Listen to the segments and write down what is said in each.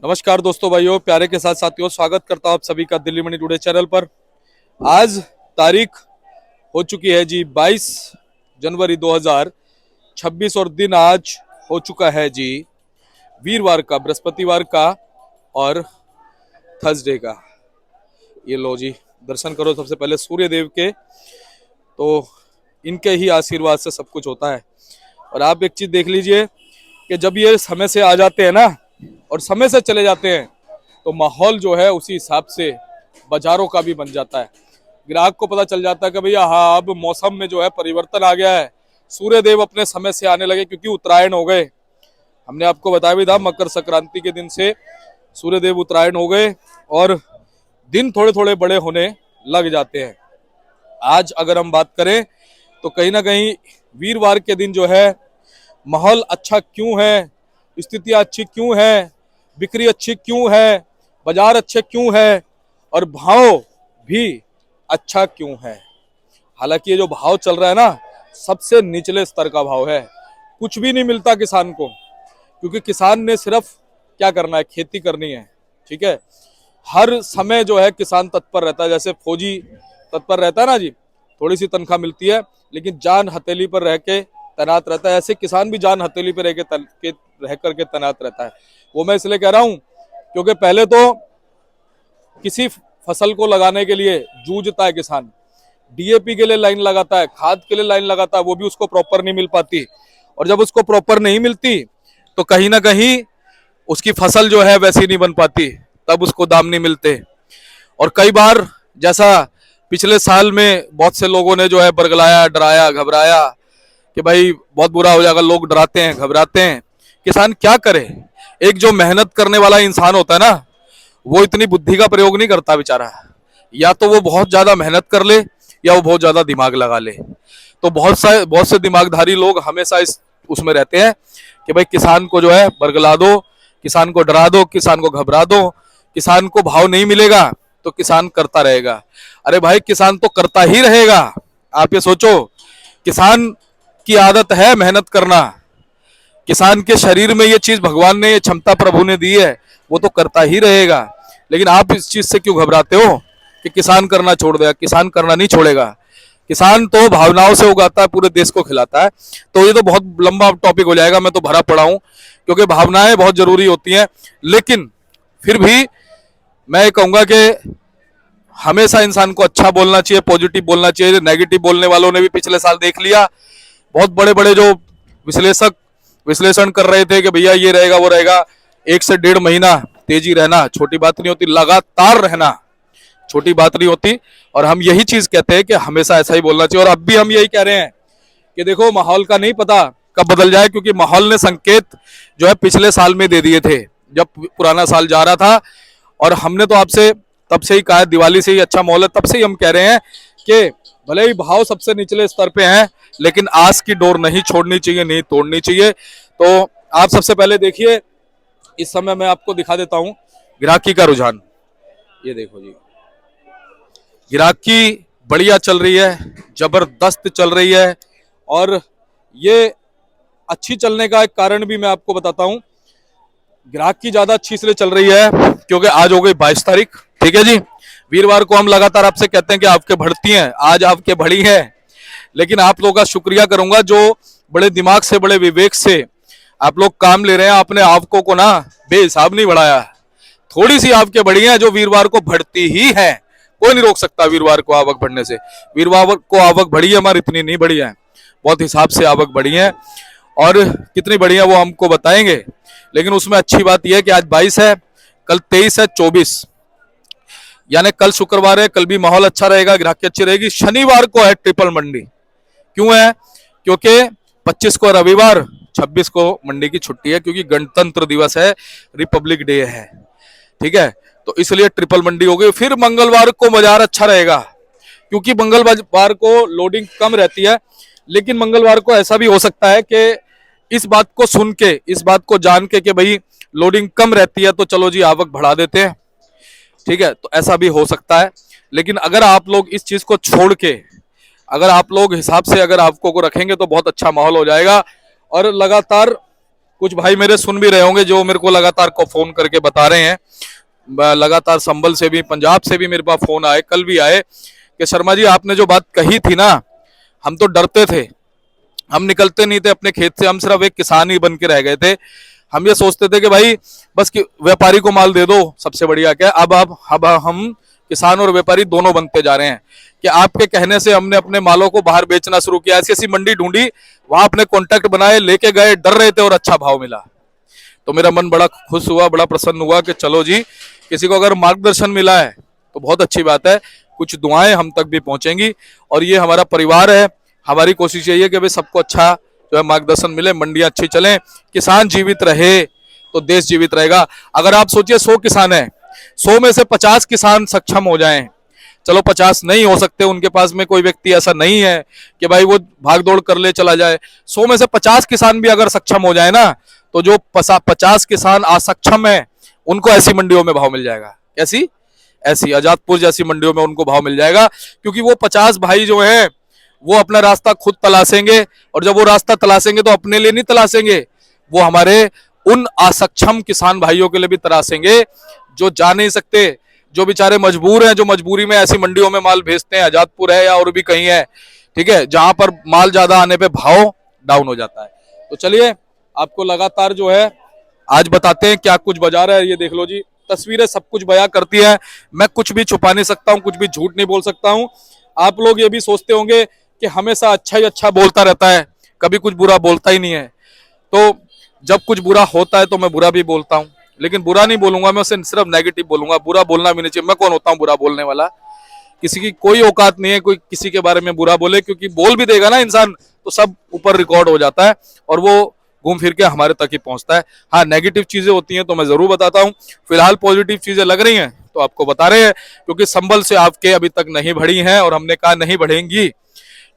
नमस्कार दोस्तों, भाइयों, प्यारे के साथ साथियों, स्वागत करता हूं आप सभी का दिल्ली मनी टुडे चैनल पर। आज तारीख हो चुकी है जी 22 जनवरी 2026 और दिन आज हो चुका है जी वीरवार का, बृहस्पतिवार का और थर्सडे का। ये लो जी, दर्शन करो सबसे पहले सूर्य देव के, तो इनके ही आशीर्वाद से सब कुछ होता है। और आप एक चीज देख लीजिए कि जब ये समय से आ जाते हैं ना और समय से चले जाते हैं तो माहौल जो है उसी हिसाब से बाजारों का भी बन जाता है। ग्राहक को पता चल जाता है कि भैया हाँ, अब मौसम में जो है परिवर्तन आ गया है, सूर्य देव अपने समय से आने लगे क्योंकि उत्तरायण हो गए। हमने आपको बताया भी था, मकर संक्रांति के दिन से सूर्य देव उत्तरायण हो गए और दिन थोड़े थोड़े बड़े होने लग जाते हैं। आज अगर हम बात करें तो कहीं ना कहीं वीरवार के दिन जो है माहौल अच्छा क्यों है, स्थितियां अच्छी क्यों है, बिक्री अच्छी क्यों है, बाजार अच्छे क्यों है और भाव भी अच्छा क्यों है। हालांकि ये जो भाव चल रहा है ना, सबसे निचले स्तर का भाव है। कुछ भी नहीं मिलता किसान को, क्योंकि किसान ने सिर्फ क्या करना है, खेती करनी है। ठीक है, हर समय जो है किसान तत्पर रहता है, जैसे फौजी तत्पर रहता है ना जी, थोड़ी सी तनख्वाह मिलती है लेकिन जान हथेली पर रह के तैनात रहता है। ऐसे किसान भी जान हथेली पर रह करके तैनात रहता है। वो मैं इसलिए कह रहा हूं क्योंकि पहले तो किसी फसल को लगाने के लिए जूझता है किसान, डीएपी के लिए लाइन लगाता है, खाद के लिए लाइन लगाता है, वो भी उसको प्रॉपर नहीं मिल पाती। और जब उसको प्रॉपर नहीं मिलती तो कहीं ना कहीं उसकी फसल जो है वैसी नहीं बन पाती, तब उसको दाम नहीं मिलते। और कई बार जैसा पिछले साल में बहुत से लोगों ने जो है बरगलाया, डराया, घबराया कि भाई बहुत बुरा हो जाएगा, लोग डराते हैं, घबराते हैं। किसान क्या करे? एक जो मेहनत करने वाला इंसान होता है ना, वो इतनी बुद्धि का प्रयोग नहीं करता बेचारा। या तो वो बहुत ज्यादा मेहनत कर ले या वो बहुत ज्यादा दिमाग लगा ले। तो बहुत से दिमागधारी लोग हमेशा इस उसमें रहते हैं कि भाई किसान को जो है बरगला दो, किसान को डरा दो, किसान को घबरा दो, किसान को भाव नहीं मिलेगा तो किसान करता रहेगा। अरे भाई, किसान तो करता ही रहेगा। आप ये सोचो, किसान की आदत है मेहनत करना, किसान के शरीर में ये चीज भगवान ने, ये क्षमता प्रभु ने दी है, वो तो करता ही रहेगा। लेकिन आप इस चीज से क्यों घबराते हो कि किसान करना छोड़ देगा? किसान करना नहीं छोड़ेगा। किसान तो भावनाओं से उगाता है, पूरे देश को खिलाता है। तो ये तो बहुत लंबा टॉपिक हो जाएगा, मैं तो भरा पड़ा हूं, क्योंकि भावनाएं बहुत जरूरी होती हैं। लेकिन फिर भी मैं ये कहूंगा कि हमेशा इंसान को अच्छा बोलना चाहिए, पॉजिटिव बोलना चाहिए। नेगेटिव बोलने वालों ने भी पिछले साल देख लिया, बहुत बड़े बड़े जो विश्लेषक विश्लेषण कर रहे थे कि भैया ये रहेगा वो रहेगा। 1 से 1.5 महीना तेजी रहना छोटी बात नहीं होती, लगातार रहना छोटी बात नहीं होती। और हम यही चीज कहते हैं कि हमेशा ऐसा ही बोलना चाहिए। और अब भी हम यही कह रहे हैं कि देखो, माहौल का नहीं पता कब बदल जाए, क्योंकि माहौल ने संकेत जो है पिछले साल में दे दिए थे, जब पुराना साल जा रहा था। और हमने तो आपसे तब से ही कहा, दिवाली से ही अच्छा माहौल है, तब से ही हम कह रहे हैं कि भले ही भाव सबसे निचले स्तर पे हैं, लेकिन आस की डोर नहीं छोड़नी चाहिए, नहीं तोड़नी चाहिए। तो आप सबसे पहले देखिए, इस समय मैं आपको दिखा देता हूं ग्राहकी का रुझान। ये देखो जी, ग्राहकी बढ़िया चल रही है, जबरदस्त चल रही है। और ये अच्छी चलने का एक कारण भी मैं आपको बताता हूं। ग्राहकी ज्यादा अच्छी इसलिए चल रही है क्योंकि आज हो गई 22 तारीख। ठीक है जी, वीरवार को हम लगातार आपसे कहते हैं कि आपके बढ़ती हैं, आज आपके बढ़ी है। लेकिन आप लोगों का शुक्रिया करूंगा जो बड़े दिमाग से, बड़े विवेक से आप लोग काम ले रहे हैं। आपने आवकों को ना बेहिसाब नहीं बढ़ाया, थोड़ी सी आपके बढ़ी है जो वीरवार को बढ़ती ही है। कोई नहीं रोक सकता वीरवार को आवक बढ़ने से। वीरवार को आवक बढ़ी है हमारी, इतनी नहीं बढ़ी है, बहुत हिसाब से आवक बढ़ी है। और कितनी बढ़ी है वो हमको बताएंगे। लेकिन उसमें अच्छी बात यह है कि आज 22 है, कल 23 है, 24, यानी कल शुक्रवार है, कल भी माहौल अच्छा रहेगा, ग्राहकी अच्छी रहेगी। शनिवार को है ट्रिपल मंडी। क्यों है? क्योंकि 25 को रविवार, 26 को मंडी की छुट्टी है, क्योंकि गणतंत्र दिवस है, रिपब्लिक डे है। ठीक है, तो इसलिए ट्रिपल मंडी हो गई। फिर मंगलवार को बाजार अच्छा रहेगा, क्योंकि मंगलवार को लोडिंग कम रहती है। लेकिन मंगलवार को ऐसा भी हो सकता है कि इस बात को सुन के, इस बात को जान के कि भाई लोडिंग कम रहती है तो चलो जी आवक बढ़ा देते हैं। ठीक है, तो ऐसा भी हो सकता है। लेकिन अगर आप लोग इस चीज को छोड़ के, अगर आप लोग हिसाब से अगर आवकों को रखेंगे तो बहुत अच्छा माहौल हो जाएगा। और लगातार कुछ भाई मेरे सुन भी रहे होंगे जो मेरे को लगातार को फोन करके बता रहे हैं, लगातार संभल से भी, पंजाब से भी मेरे पास फोन आए, कल भी आए कि शर्मा जी आपने जो बात कही थी ना, हम तो डरते थे, हम निकलते नहीं थे अपने खेत से, हम सिर्फ एक किसान ही बन के रह गए थे। हम ये सोचते थे कि भाई बस कि व्यापारी को माल दे दो, सबसे बढ़िया क्या। अब हम किसान और व्यापारी दोनों बनते जा रहे हैं कि आपके कहने से हमने अपने मालों को बाहर बेचना शुरू किया, ऐसी ऐसी मंडी ढूंढी, वहां अपने कॉन्टैक्ट बनाए, लेके गए, डर रहे थे और अच्छा भाव मिला। तो मेरा मन बड़ा खुश हुआ, बड़ा प्रसन्न हुआ कि चलो जी, किसी को अगर मार्गदर्शन मिला है तो बहुत अच्छी बात है, कुछ दुआएं हम तक भी पहुंचेंगी। और ये हमारा परिवार है, हमारी कोशिश यही है कि भाई सबको अच्छा जो है मार्गदर्शन मिले, मंडियां अच्छी चलें, किसान जीवित रहे तो देश जीवित रहेगा। अगर आप सोचिए 100 किसान हैं, 100 में से 50 किसान सक्षम हो जाएं, चलो 50 नहीं हो सकते, उनके पास में कोई व्यक्ति ऐसा नहीं है कि भाई वो भाग दौड़ कर ले चला जाए, 100 में से 50 किसान भी अगर सक्षम हो जाए ना, तो जो 50 किसान असक्षम है उनको ऐसी मंडियों में भाव मिल जाएगा। कैसी? ऐसी आजादपुर जैसी मंडियों में उनको भाव मिल जाएगा, क्योंकि वो 50 भाई जो हैं वो अपना रास्ता खुद तलाशेंगे, और जब वो रास्ता तलाशेंगे तो अपने लिए नहीं तलाशेंगे, वो हमारे उन असक्षम किसान भाइयों के लिए भी तलाशेंगे जो जा नहीं सकते, जो बेचारे मजबूर हैं, जो मजबूरी में ऐसी मंडियों में माल भेजते हैं, आजादपुर है या और भी कहीं है, ठीक है, जहां पर माल ज्यादा आने पे भाव डाउन हो जाता है। तो चलिए आपको लगातार जो है आज बताते हैं क्या कुछ बाजार है। ये देख लो जी, तस्वीरें सब कुछ बयां करती है, मैं कुछ भी छुपा नहीं सकता हूँ, कुछ भी झूठ नहीं बोल सकता हूँ। आप लोग ये भी सोचते होंगे कि हमेशा अच्छा ही अच्छा बोलता रहता है, कभी कुछ बुरा बोलता ही नहीं है। तो जब कुछ बुरा होता है तो मैं बुरा भी बोलता हूँ, लेकिन बुरा नहीं बोलूंगा, मैं उसे सिर्फ नेगेटिव बोलूंगा, बुरा बोलना भी नहीं चाहिए। मैं कौन होता हूँ बुरा बोलने वाला? किसी की कोई औकात नहीं है कोई किसी के बारे में बुरा बोले, क्योंकि बोल भी देगा ना इंसान तो सब ऊपर रिकॉर्ड हो जाता है और वो घूम फिर के हमारे तक ही पहुंचता है। हाँ, नेगेटिव चीजें होती हैं तो मैं जरूर बताता हूँ, फिलहाल पॉजिटिव चीजें लग रही हैं तो आपको बता रहे हैं, क्योंकि संबल से आपके अभी तक नहीं बढ़ी हैं और हमने कहा नहीं बढ़ेंगी,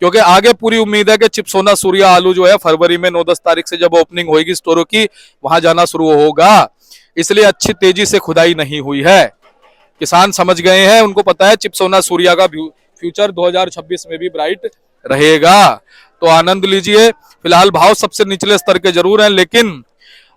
क्योंकि आगे पूरी उम्मीद है कि चिपसोना सूर्या आलू जो है फरवरी में 9-10 तारीख से जब ओपनिंग होगी स्टोरों की, वहां जाना शुरू होगा, इसलिए अच्छी तेजी से खुदाई नहीं हुई है। किसान समझ गए हैं, उनको पता है चिपसोना सूर्या का फ्यूचर 2026 में भी ब्राइट रहेगा, तो आनंद लीजिए। फिलहाल भाव सबसे निचले स्तर के जरूर हैं, लेकिन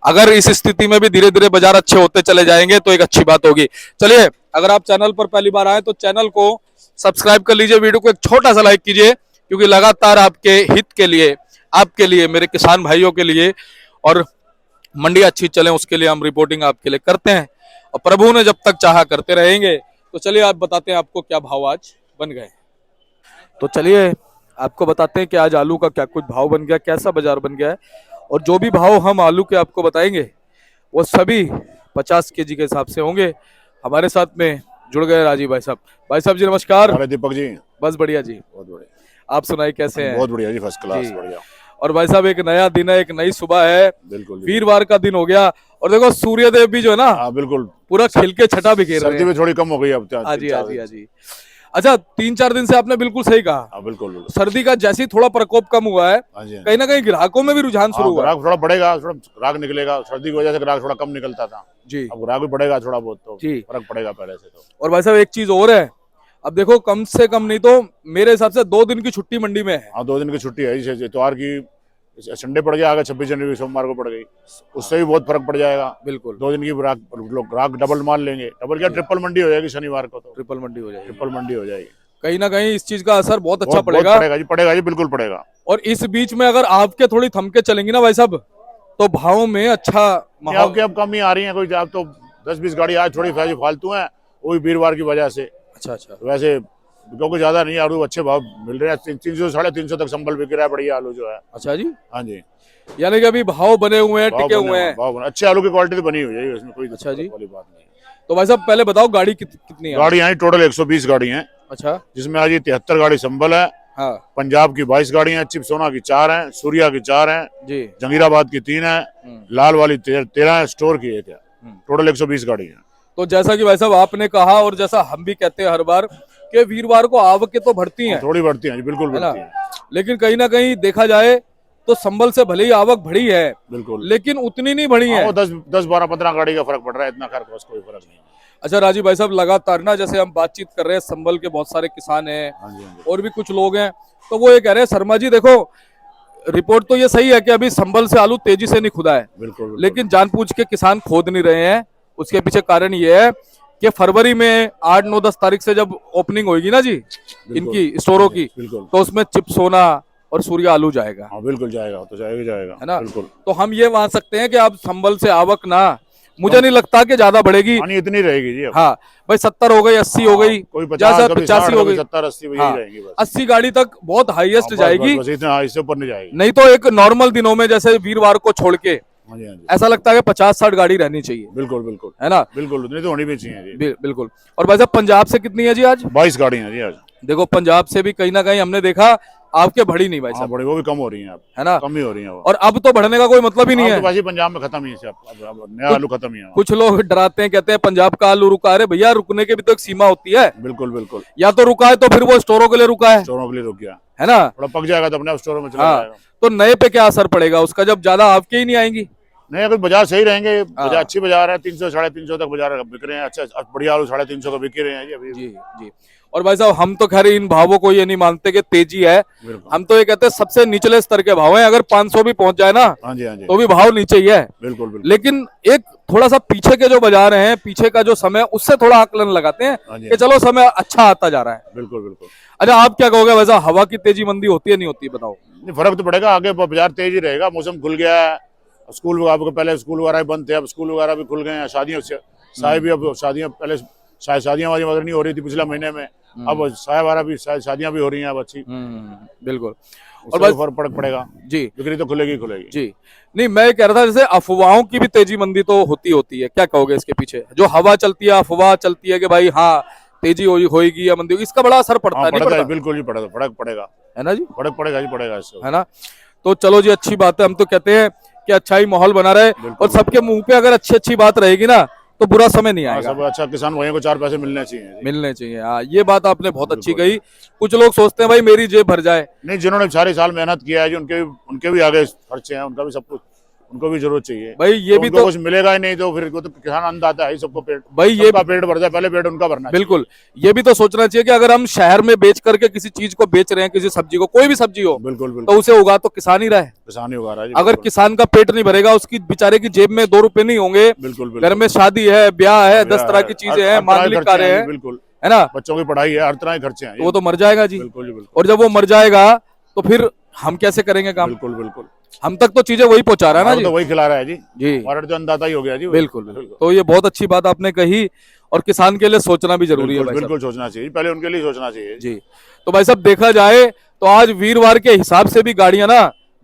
अगर इस स्थिति में भी धीरे धीरे बाजार अच्छे होते चले जाएंगे तो एक अच्छी बात होगी। चलिए, अगर आप चैनल पर पहली बार आए तो चैनल को सब्सक्राइब कर लीजिए, वीडियो को एक छोटा सा लाइक कीजिए, क्योंकि लगातार आपके हित के लिए, आपके लिए, मेरे किसान भाइयों के लिए और मंडी अच्छी चले उसके लिए हम रिपोर्टिंग आपके लिए करते हैं, और प्रभु ने जब तक चाहा करते रहेंगे। तो चलिए आप बताते हैं आपको क्या भाव आज बन गए। तो चलिए आपको बताते हैं कि आज आलू का क्या कुछ भाव बन गया, कैसा बाजार बन गया है, और जो भी भाव हम आलू के आपको बताएंगे वो सभी 50 केजी के हिसाब से होंगे। हमारे साथ में जुड़ गए राजीव भाई साहब। भाई साहब जी नमस्कार। अरे दीपक जी, बस बढ़िया जी, बहुत बढ़िया। आप सुनाई कैसे हैं? बहुत बढ़िया जी, फर्स्ट क्लास, जी। बढ़िया। और भाई साहब एक नया दिन है, एक नई सुबह है, बिल्कुल वीरवार का दिन हो गया, और देखो सूर्यदेव भी जो है ना, हाँ बिल्कुल, पूरा खिल के छटा बिखेर रहे सर्दी हैं। भी थोड़ी कम हो गई अब। हाँ जी, हाँ जी, हाँ जी। अच्छा, 3-4 दिन से आपने बिल्कुल सही कहा, हाँ बिल्कुल बिल्कुल। सर्दी का जैसे ही थोड़ा प्रकोप कम हुआ है, हाँ जी, हाँ जी। कहीं ना कहीं ग्राहकों में भी रुझान शुरू हुआ है। ग्राहक थोड़ा बढ़ेगा, थोड़ा ग्राहक निकलेगा, सर्दी की वजह से ग्राहक थोड़ा कम निकलता था जी अब ग्राहक भी बढ़ेगा थोड़ा बहुत, तो जी। फर्क पड़ेगा पहले से तो। और भाई साहब एक चीज और है, अब देखो कम से कम नहीं तो मेरे हिसाब से 2 दिन की छुट्टी मंडी में है। हाँ 2 दिन की छुट्टी है, जैसे इतवार की संडे पड़ गया, आगे 26 जनवरी सोमवार को पड़ गई, उससे भी बहुत फर्क पड़ जाएगा। बिल्कुल 2 दिन की ग्राहक डबल माल लेंगे, डबल क्या ट्रिपल मंडी हो जाएगी शनिवार को, तो ट्रिपल मंडी हो जाएगी, ट्रिपल मंडी हो जाएगी। कहीं ना कहीं इस चीज का असर बहुत अच्छा बहुत पड़ेगा जी, पड़ेगा जी, बिल्कुल पड़ेगा। और इस बीच में अगर आपके थोड़ी थमके चलेंगी ना भाई साहब, तो भाव में अच्छा आपके अब कम ही आ रही है, कोई आप तो 10-20 गाड़ी आज थोड़ी फालतू है, वो भी वीरवार की वजह से। अच्छा अच्छा, वैसे क्योंकि ज्यादा नहीं, आलू अच्छे भाव मिल रहे हैं, 300-350 तक संबल बिक रहा है, बढ़िया आलू जो है। अच्छा जी, हाँ जी, यानी कि अभी भाव बने हुए हैं, टिके हुए हैं, भाव अच्छे आलू की क्वालिटी तो बनी हुई है, इसमें कोई अच्छा जी वाली बात नहीं। तो भाई साहब पहले बताओ गाड़ी कितनी है? गाड़ी आई टोटल 120 गाड़ी हैं। अच्छा, जिसमें आज 73 गाड़ी संबल है, हाँ पंजाब की 22 गाड़ी हैं, चिपसोना की 4 हैं, सूर्या की 4 हैं जी, जंगीराबाद की 3 है, लाल वाली 13 है, स्टोर की 1 है, टोटल 120 गाड़ी है। तो जैसा कि भाई साहब आपने कहा और जैसा हम भी कहते हैं हर बार कि वीरवार को आवकें तो बढ़ती हैं, थोड़ी बढ़ती हैं, बिल्कुल बढ़ती हैं, लेकिन कहीं ना कहीं देखा जाए तो संबल से भले ही आवक बढ़ी है, बिल्कुल, लेकिन उतनी नहीं बढ़ी है। 10-12-15 गाड़ी का फर्क पड़ रहा है, इतना खर्च कोई फर्क नहीं। अच्छा राजीव भाई साहब, लगातार ना जैसे हम बातचीत कर रहे हैं, संबल के बहुत सारे किसान हैं हाँ जी, हाँ जी। और भी कुछ लोग हैं, तो वो ये कह रहे हैं शर्मा जी देखो रिपोर्ट तो ये सही है कि अभी संभल से आलू तेजी से नहीं खुदा है, बिल्कुल बिल्कुल। लेकिन जानबूझ के किसान खोद नहीं रहे हैं। उसके पीछे कारण ये है कि फरवरी में 8, 9, 10 तारीख से जब ओपनिंग होगी ना जी इनकी स्टोरों की, बिल्कुल तो उसमें चिप्स सोना और सूर्य आलू जाएगा, हाँ बिल्कुल जाएगा, तो जाएगा जाएगा है ना। बिल्कुल। तो हम ये मान सकते हैं कि अब संभल से आवक ना, मुझे नहीं लगता कि ज्यादा बढ़ेगी। पानी इतनी रहेगी जी अब। हाँ भाई 70 हो गई, 80 हो गई, कोई 50, ज्यादा कभी 85 हो गई, 70, 80 यही हाँ, रहेंगी बस। 80 गाड़ी तक बहुत हाईएस्ट हाँ, जाएगी। बस इतना, इससे ऊपर नहीं जाएगी। नहीं तो एक नॉर्मल दिनों में जैसे वीरवार को छोड़ के हाँ जी हाँ जी, ऐसा लगता है कि 50-60 गाड़ी रहनी चाहिए, बिल्कुल बिल्कुल है ना। बिल्कुल, उतनी तो होनी भी चाहिए जी। बिल्कुल। और भाई साहब पंजाब से कितनी है जी आज? 22 गाड़ियां जी आज। देखो पंजाब से भी कहीं ना कहीं हमने देखा आपके बढ़ी नहीं भाई हाँ साहब, बड़ी, वो भी कम हो रही हैं अब, है ना। कम ही हो रही हैं वो। और अब तो बढ़ने का कोई मतलब ही नहीं अब है। तो वैसे पंजाब में खत्म ही है, अब नया आलू खत्म ही है। कुछ लोग डराते हैं, कहते हैं पंजाब का आलू रुका। अरे भैया रुकने की भी तो एक सीमा होती है। बिल्कुल बिल्कुल, या तो रुका है तो फिर वो स्टोरों के लिए रुका है स्टोरों के लिए रुक गया, है ना। थोड़ा पक जाएगा तो अपने स्टोरों में चला हाँ, जाएगा। तो नए पे क्या असर पड़ेगा उसका जब ज्यादा आपके ही नहीं आएंगी। नहीं, अगर बाजार सही रहेंगे, बाजार हाँ। अच्छी बाजार है, 300 350 तक बाजार बिक रहे हैं। अच्छा बढ़िया आलू 350 का बिक रहे हैं जी अभी। जी जी। और भाई साहब हम तो खैर इन भावों को ये नहीं मानते कि तेजी है, बिल्कुल, हम तो ये कहते हैं सबसे निचले स्तर के भाव हैं। अगर 500 भी पहुंच जाए ना हाँ जी हाँ जी, तो भी भाव नीचे ही है। बिल्कुल बिल्कुल, लेकिन एक थोड़ा सा पीछे के जो बाजार हैं, पीछे का जो समय, उससे थोड़ा आकलन लगाते हैं हाँ जी कि चलो समय अच्छा आता जा रहा है। बिल्कुल बिल्कुल। अच्छा आप क्या कहोगे वैसा, हवा की तेजी मंदी होती है नहीं होती, बताओ। नहीं, फर्क तो पड़ेगा, आगे बाजार तेज ही रहेगा, मौसम खुल गया है। स्कूल आपको पहले स्कूल वगैरह बंद थे, अब स्कूल वगैरह भी खुल गए हैं। शादियों से साय भी, अब शादियां पहले शादियां वादियां वगैरह नहीं हो रही थी पिछले महीने में, अब साय वगैरह भी, शादियां भी हो रही हैं अब अच्छी। बिल्कुल। और बस फर्क पड़ेगा जी बिक्री तो खुलेगी खुलेगी जी। नहीं मैं ये कह रहा था जैसे अफवाहों की भी तेजी मंदी तो होती है, क्या कहोगे इसके पीछे जो हवा चलती है, अफवाह चलती है कि भाई हाँ तेजी होगी या मंदी होगी, इसका बड़ा असर पड़ता हाँ है नहीं पड़ता है, पड़ता? बिल्कुल जी पड़ेगा, फर्क पड़ेगा, है ना जी, फर्क पड़ेगा जी, पड़ेगा इससे, है ना। तो चलो जी अच्छी बात है, हम तो कहते हैं कि अच्छा ही माहौल बना रहे बिल्कुल, और सबके मुंह पे अगर अच्छी अच्छी बात रहेगी ना तो बुरा समय नहीं हाँ, आएगा। सब अच्छा, किसान भाइयों को 4 पैसे मिलने चाहिए जी। मिलने चाहिए, हाँ ये बात आपने बहुत अच्छी बिल्कुल। कही। कुछ लोग सोचते हैं भाई मेरी जेब भर जाए। नहीं, जिन्होंने सारे साल मेहनत किया है जी, उनके भी आगे खर्चे हैं, उनका भी सब कुछ, उनको भी जरूरत चाहिए भाई ये भी उनको तो कुछ मिलेगा ही नहीं तो फिर वो तो किसान अन्नदाता है ही, सबको पेट, भाई ये सबका पेट भर जाए, पहले पेट उनका भरना चाहिए। बिल्कुल, ये भी तो सोचना चाहिए कि अगर हम शहर में बेच करके किसी चीज को बेच रहे हैं, किसी सब्जी को, कोई भी सब्जी हो, बिल्कुल तो बिल्कुल, उसे उगा तो किसान ही रहा है। किसान ही उगा रहा है जी, अगर बिल्कुल किसान का पेट नहीं भरेगा, उसकी बेचारे की जेब में 2 रुपए नहीं होंगे, बिल्कुल घर में शादी है, ब्याह है, 10 तरह की चीजें हैं, हर तरह के मांगलिक खर्चे कार्य हैं जी, है, बिल्कुल, है ना। बच्चों की पढ़ाई है, हर तरह के खर्चे हैं तो वो तो मर जाएगा जी। बिल्कुल जी, बिल्कुल और जब वो मर जाएगा तो फिर हम कैसे करेंगे काम? बिल्कुल बिल्कुल, हम तक तो चीजें वही पहुंचा रहा है ना हमारा जी। तो वही खिला रहा है जी, जी हमारा तो अन्नदाता ही हो गया जी वो। बिल्कुल बिल्कुल। तो ये बहुत अच्छी बात आपने कही, और किसान के लिए सोचना भी जरूरी है बिल्कुल भाई साहब। बिल्कुल सोचना चाहिए, पहले उनके लिए सोचना चाहिए जी। तो भाई साहब देखा जाए तो आज वीरवार के हिसाब से भी गाड़ियां ना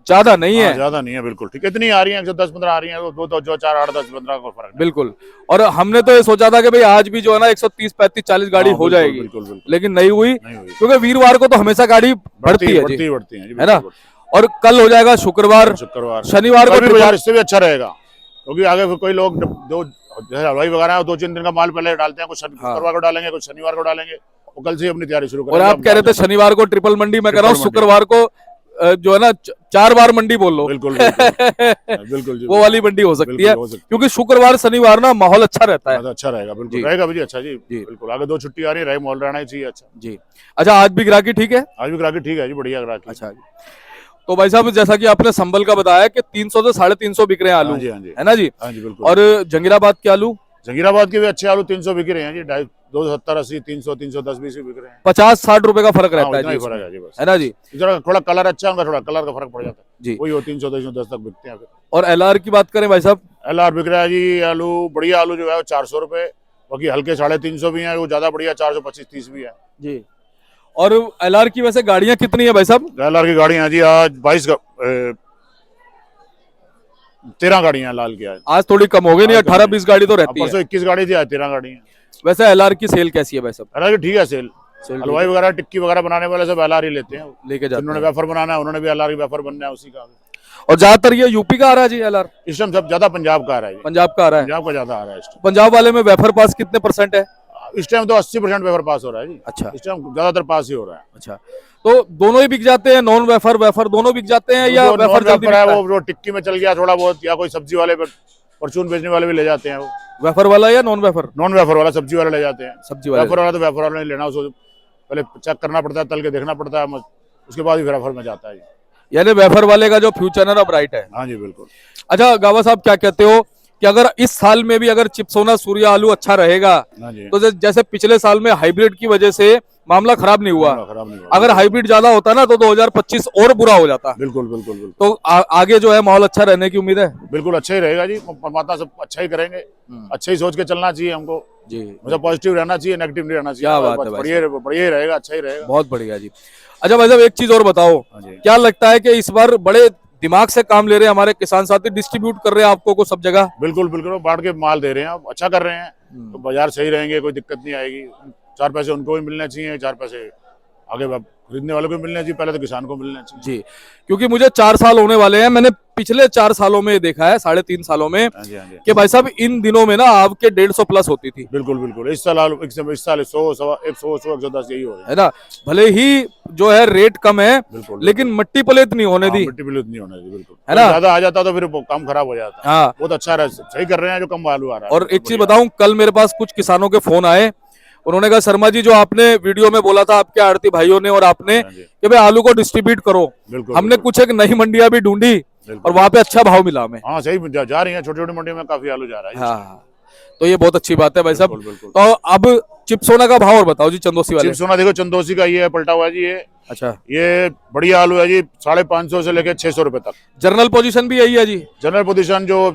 ज्यादा नहीं है। ज्यादा नहीं है, बिल्कुल ठीक, इतनी आ रही है, 10-15 आ रही है, वो तो जो 4, 8, 10, 15 का फर्क है। बिल्कुल। और हमने तो ये सोचा था कि भाई आज भी जो है ना 130, 35, 40 गाड़ी हाँ, हो बिल्कुल, जाएगी, बिल्कुल बिल्कुल, लेकिन नहीं हुई, नहीं हुई, क्योंकि वीरवार को तो हमेशा गाड़ी बढ़ती है जी, बढ़ती है जी, है ना। बिल्कुल, और कल हो जाएगा शुक्रवार, शुक्रवार, शनिवार को कल भी बाजार इससे भी अच्छा रहेगा, क्योंकि आगे फिर कोई लोग दो जैसे हलवाई वगैरह है, 2-3 दिन का माल पहले डालते हैं, कुछ शुक्रवार को डालेंगे, कुछ शनिवार को डालेंगे, वो कल से ही अपनी तैयारी शुरू और करेंगे। आप कह रहे थे शनिवार को ट्रिपल मंडी, मैं कह रहा हूँ ट्रिपल मंडी। शुक्रवार को जो है ना 4 बार मंडी बोल लो, बिल्कुल बिल्कुल बिल्कुल जी, वो वाली मंडी हो सकती बिल्कुल है, हो सकती है। क्योंकि शुक्रवार शनिवार ना माहौल अच्छा रहता है। तो अच्छा रहेगा, बिल्कुल जी। रहेगा भी अच्छा जी, जी। बिल्कुल, आगे 2 छुट्टी आ रही है, मॉल रहना ही चाहिए अच्छा। जी। अच्छा आज भी ग्राहकी ठीक है? आज भी ग्राहकी ठीक है जी, बढ़िया ग्राहकी। अच्छा। तो भाई साहब जैसा कि आपने संभल का बताया कि 300 से 350 बिक रहे हैं आलू, हाँ जी हाँ जी, है ना जी। हाँ जी बिल्कुल। और जंगीराबाद के आलू, जंगीराबाद के भी अच्छे आलू 300 बिक रहे हैं जी, 270, 80, 300, 310, 20 भी बिक रहे हैं। 50-60 रुपए का फर्क हाँ, रहता है इतना ही जी फर्क इसमें, है जी, बस है ना जी। जरा थोड़ा कलर अच्छा होगा, थोड़ा कलर का फर्क पड़ जाता है जी। वही, वो 300, 310 तक बिकते हैं। और एलआर की बात करें भाई साहब, LR बिक रहा है जी, आलू बढ़िया आलू जो है वो 400 रुपए, बाकी हल्के 350 भी है, वो ज्यादा बढ़िया 425-30 भी है जी। और एलआर की वैसे गाड़ियां कितनी है भाई साहब? LR की गाड़ियां हैं जी आज 13 गाड़ियां लाल की आज। आज थोड़ी कम हो गई, नहीं आज कम 18-20 गाड़ी तो रहती है। परसों 21 गाड़ी थी, आज 13 गाड़ी है। वैसे एलआर की सेल कैसी है भाई साहब? LR की ठीक है सेल, सेल हलवाई वगैरह टिक्की वगैरह बनाने वाले सब LR ही लेते हैं, लेके जाते जिन्होंने हैं, वेफर बनाना है उन्होंने भी LR की वेफर बनना है उसी का। और ज्यादातर ये यूपी का आ रहा है जी एलआर? इस टाइम सब ज्यादा पंजाब का आ रहा है जी, पंजाब का आ रहा है। पंजाब का ज्यादा आ रहा है इस टाइम। पंजाब वाले में वेफर पास कितने % है? इस टाइम तो 80% वेफर पास हो रहा है जी, अच्छा इस टाइम ज्यादातर पास ही हो रहा है। अच्छा। तो दोनों ही बिक जाते हैं, नॉन वेफर वेफर दोनों बिक जाते हैं, या जो वेफर नॉन जल्दी वेफर है बिकता है? वो टिक्की में चल गया थोड़ा बहुत, या कोई सब्जी वाले परचून बेचने वाले भी ले जाते हैं, वो वेफर वाला या नॉन वेफर? नॉन वेफर वाला सब्जी वाले ले जाते हैं। सब्जी वाले वेफर वाला तो वेफर वाला नहीं लेना, उसको पहले चेक करना पड़ता है, तल के देखना पड़ता है, उसके बाद ही वेफर में जाता है। यानी वेफर वाले का जो फ्यूचर है ना ब्राइट है। हाँ जी बिल्कुल। अच्छा गावा साहब, क्या कहते हो कि अगर इस साल में भी अगर चिप्सोना सूर्या आलू अच्छा रहेगा, हाँ जी, तो जैसे पिछले साल में हाइब्रिड की वजह से मामला खराब नहीं हुआ, खराब नहीं हुआ। अगर हाइब्रिड ज्यादा होता ना तो 2025 और बुरा हो जाता। बिल्कुल बिल्कुल बिल्कुल। तो आगे जो है माहौल अच्छा रहने की उम्मीद है। बिल्कुल अच्छा ही रहेगा जी, परमात्मा सब अच्छा ही करेंगे। अच्छा ही सोच के चलना चाहिए हमको जी, मतलब पॉजिटिव रहना चाहिए, नेगेटिव नहीं रहना चाहिए। क्या बात है भाई बढ़िया बढ़िया ही रहेगा, अच्छा ही रहेगा। बहुत बढ़िया जी। अच्छा भाई साहब, एक चीज और बताओ, हाँ जी। क्या लगता है कि इस बार बड़े दिमाग से काम ले रहे हैं हमारे किसान साथी, डिस्ट्रीब्यूट कर रहे हैं आपको को सब जगह? बिल्कुल बिल्कुल, बांट के माल दे रहे हैं, अच्छा कर रहे हैं, तो बाजार सही रहेंगे, कोई दिक्कत नहीं आएगी। 4 पैसे उनको भी मिलने चाहिए, 4 पैसे आगे खरीदने वालों को मिलने चाहिए, पहले तो किसान को मिलने चाहिए। जी, क्योंकि मुझे 4 साल होने वाले हैं, मैंने पिछले 4 सालों में देखा है, 3.5 सालों में, हाँ जी हाँ जी। कि भाई साहब इन दिनों में ना आपके 150 प्लस होती थी। बिल्कुल बिल्कुल, इस साल 100 110 यही हो रहा है। है ना, भले ही जो है रेट कम है, बिल्कुल लेकिन मट्टी पलेत नहीं होने दी। मिट्टी बिल्कुल नहीं होना चाहिए, बिल्कुल है ना? ज्यादा आ जाता तो फिर काम खराब हो जाता। हाँ, बहुत अच्छा रहा, सही कर रहे हैं जो कम आलू आ रहा है। और एक चीज बताऊं, कल मेरे पास कुछ किसानों के फोन आए, उन्होंने कहा शर्मा जी जो आपने वीडियो में बोला था आपके आड़ती भाइयों ने और आपने हाँ जी। कि भाई आलू को डिस्ट्रीब्यूट करो, बिल्कुल हमने बिल्कुल। कुछ एक नई मंडियां भी ढूंढी बिल्कुल। और वहां पे अच्छा भाव मिला हमें। हाँ सही जा रही है, छोटी छोटी मंडियों में काफी आलू जा रहा है। हाँ, तो ये बहुत अच्छी बात है भाई साहब। बिल्कुल बिल्कुल। तो अब चिप्सोना का भाव और बताओ जी, चंदोसी वाले। चिप्सोना देखो, चंदोसी का ये पलटा हुआ है जी, ये अच्छा, ये बढ़िया आलू है जी, 550 से लेके 600 रुपए तक। जर्नल पोजीशन भी यही है जी? जनरल पोजीशन जो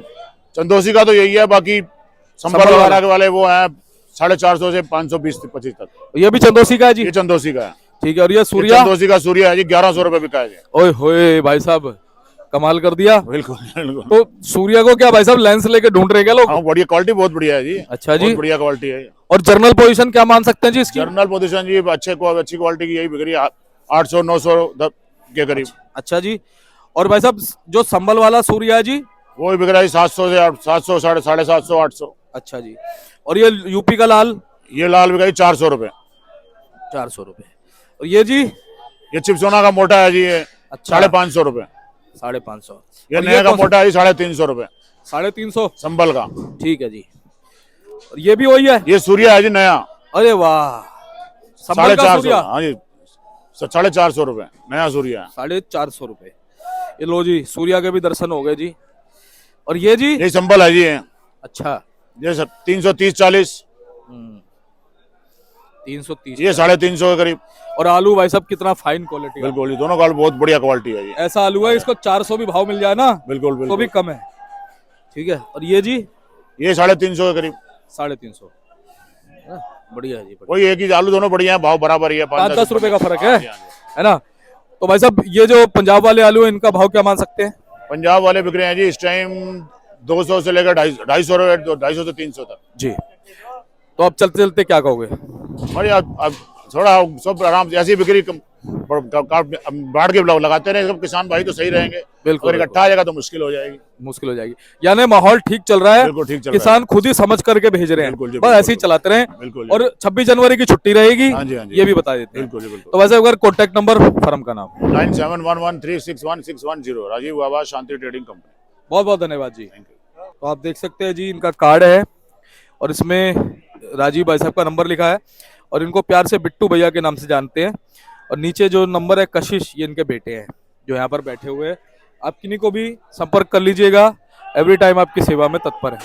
चंदोसी का तो यही है, बाकी संभल संभल वगैरह के वाले वो है 450 से 520-25 तक। ये भी चंदोसी का है जी? ये चंदोसी का है। ठीक है, और ये ये सूर्या? चंदोसी का सूर्या है जी, 1100 रुपए बिका है। ओए होए भाई साहब, कमाल कर दिया। बिल्कुल बिल्कुल। तो सूर्या को क्या भाई साहब लेंस लेके ढूंढ रहे हैं क्या लोग? हाँ बढ़िया क्वालिटी, बहुत बढ़िया है जी। अच्छा जी। बहुत बढ़िया क्वालिटी है। और जर्नल पोजीशन क्या मान सकते हैं जी इसकी? जर्नल पोजीशन जी अच्छी क्वालिटी की यही बिक रही है, 800-900 के करीब। अच्छा जी। और भाई साहब जो संभल वाला सूर्या है जी? वो भी बिक रहा है 700 से 700, 750, 800। अच्छा जी। और ये यूपी का लाल? ये लाल बिका 400 रुपए। 400 रुपए। और ये जी? ये चिप्सोना का मोटा है जी, ये अच्छा, 550 रुपए। 550। ये नया का मोटा है जी, 350 रुपए 350। संभल का। ठीक है जी। और ये भी वही है? ये सूर्या है जी नया, अरे वाह, संभल का 450। सूर्या? हाँ जी, 450 रुपए नया सूर्या है। 450 रुपए। ये लो जी, सूर्या के भी दर्शन हो गए जी। और ये जी? ये संभल है जी, ये अच्छा, ये 330-40। 330। ये 350 के करीब। और आलू भाई साहब कितना फाइन क्वालिटी का। बिल्कुल, ये दोनों का बहुत बढ़िया क्वालिटी है जी। ऐसा आलू है इसको 400 भी भाव मिल जाए ना बिल्कुल तो भी बिल्कुल। कम है। ठीक है। और ये जी? ये 350 के करीब। 350। बढ़िया है जी, बढ़िया। वही एक ही आलू, दोनों बढ़िया है, भाव बराबर ही है, 5-10 रुपए का फर्क है। हाँ जी, हाँ जी। है ना? तो भाई साहब ये जो पंजाब वाले आलू है इनका भाव क्या मान सकते हैं? पंजाब वाले बिक रहे हैं जी इस टाइम 200 से लेकर 250 रुपए, 250 से 300 तक जी। तो अब चलते चलते क्या कहोगे? बढ़िया। अब थोड़ा सब आराम से ऐसी बिक्री बाढ़ के लगाते रहे सब किसान भाई तो सही रहेंगे। बिल्कुल, अगर इकट्ठा आ जाएगा तो मुश्किल हो जाएगी। मुश्किल हो जाएगी। यानी माहौल ठीक चल रहा है, बिल्कुल ठीक चल रहा है। किसान खुद ही समझ करके भेज रहे हैं, बिल्कुल जी, बस बिल्कुल, ऐसे ही चलाते रहे। बिल्कुल जी। और 26 जनवरी की छुट्टी रहेगी, हाँ जी, हाँ जी। ये भी बता देते हैं। बिल्कुल जी, बिल्कुल। तो वैसे अगर कॉन्टेक्ट नंबर, फर्म का नाम? 9711361610, राजीव आवास शांति ट्रेडिंग कंपनी। बहुत बहुत धन्यवाद जी। Thank you. तो आप देख सकते हैं जी, इनका कार्ड है और इसमें राजीव भाई साहब का नंबर लिखा है और इनको प्यार से बिट्टू भैया के नाम से जानते हैं। और नीचे जो नंबर है कशिश, ये इनके बेटे हैं जो यहाँ पर बैठे हुए हैं। आप किन्हीं को भी संपर्क कर लीजिएगा, एवरी टाइम आपकी सेवा में तत्पर है।